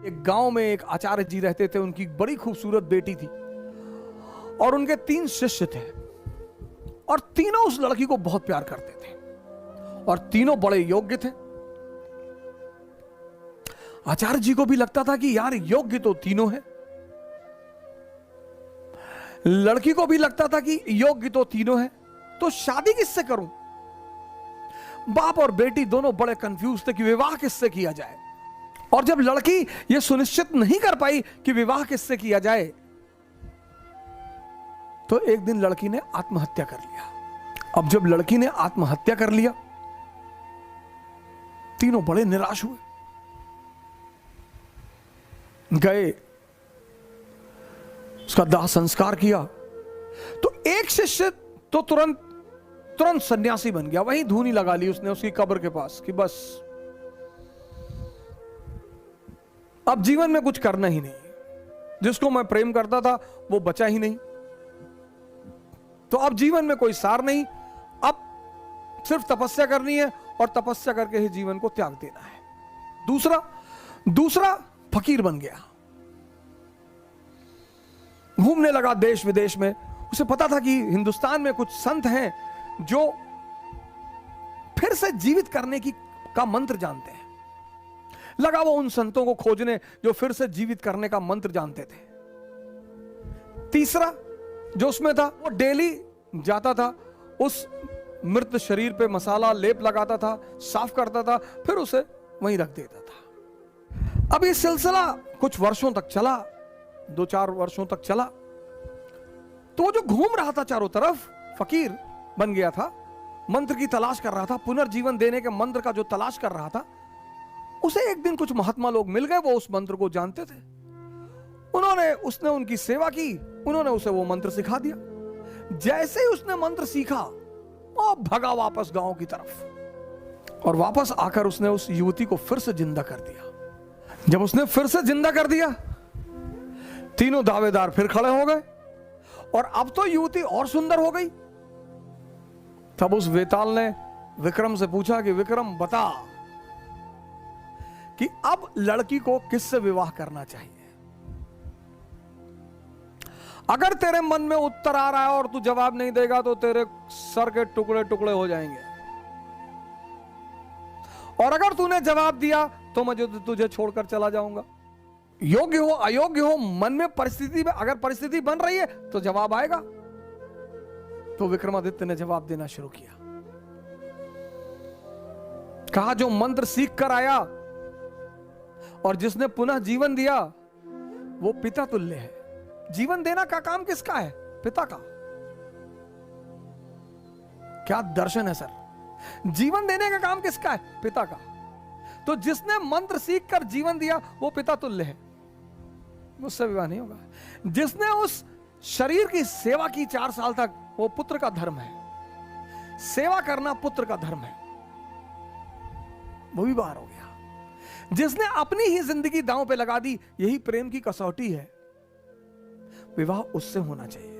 एक गांव में एक आचार्य जी रहते थे, उनकी बड़ी खूबसूरत बेटी थी और उनके 3 शिष्य थे और तीनों उस लड़की को बहुत प्यार करते थे और तीनों बड़े योग्य थे। आचार्य जी को भी लगता था कि यार योग्य तो तीनों हैं, लड़की को भी लगता था कि योग्य तो तीनों हैं, तो शादी किससे करूं। बाप और बेटी दोनों बड़े कंफ्यूज थे कि विवाह किससे किया जाए। और जब लड़की यह सुनिश्चित नहीं कर पाई कि विवाह किससे किया जाए, तो एक दिन लड़की ने आत्महत्या कर लिया। अब जब लड़की ने आत्महत्या कर लिया, तीनों बड़े निराश हुए, गए उसका दाह संस्कार किया। तो एक शिष्य तो तुरंत सन्यासी बन गया, वहीं धूनी लगा ली उसने उसकी कब्र के पास कि बस अब जीवन में कुछ करना ही नहीं, जिसको मैं प्रेम करता था वो बचा ही नहीं, तो अब जीवन में कोई सार नहीं, अब सिर्फ तपस्या करनी है और तपस्या करके ही जीवन को त्याग देना है। दूसरा फकीर बन गया, घूमने लगा देश विदेश में। उसे पता था कि हिंदुस्तान में कुछ संत हैं जो फिर से जीवित करने का मंत्र जानते हैं। लगा वो उन संतों को खोजने जो फिर से जीवित करने का मंत्र जानते थे। तीसरा जो उसमें था, वो डेली जाता था, उस मृत शरीर पे मसाला लेप लगाता था, साफ करता था, फिर उसे वहीं रख देता था। अब ये सिलसिला कुछ वर्षों तक चला, 2-4 वर्षों तक चला। तो वो जो घूम रहा था चारों तरफ, फकीर बन गया था, मंत्र की तलाश कर रहा था, पुनर्जीवन देने के मंत्र का जो तलाश कर रहा था, उसे एक दिन कुछ महात्मा लोग मिल गए, वो उस मंत्र को जानते थे। उसने उनकी सेवा की, उन्होंने उसे वो मंत्र सिखा दिया। जैसे ही उसने मंत्र सीखा, वो भगा वापस गांव की तरफ और वापस आकर उसने उस युवती को फिर से जिंदा कर दिया। जब उसने फिर से जिंदा कर दिया, तीनों दावेदार फिर खड़े हो गए और अब तो युवती और सुंदर हो गई। तब उस वेताल ने विक्रम से पूछा कि विक्रम बता कि अब लड़की को किससे विवाह करना चाहिए। अगर तेरे मन में उत्तर आ रहा है और तू जवाब नहीं देगा तो तेरे सर के टुकड़े टुकड़े हो जाएंगे, और अगर तूने जवाब दिया तो मैं तुझे छोड़कर चला जाऊंगा। योग्य हो अयोग्य हो, मन में परिस्थिति में अगर परिस्थिति बन रही है तो जवाब आएगा। तो विक्रमादित्य ने जवाब देना शुरू किया। कहा जो मंत्र सीख कर आया और जिसने पुनः जीवन दिया वो पिता तुल्य है। जीवन देना का काम किसका है? पिता का। क्या दर्शन है सर, जीवन देने का काम किसका है? पिता का। तो जिसने मंत्र सीख कर जीवन दिया वो पिता तुल्य है, मुझसे विवाह नहीं होगा। जिसने उस शरीर की सेवा की 4 साल तक, वो पुत्र का धर्म है। सेवा करना पुत्र का धर्म है, वो भी बाहर हो गया। जिसने अपनी ही जिंदगी दांव पे लगा दी, यही प्रेम की कसौटी है, विवाह उससे होना चाहिए।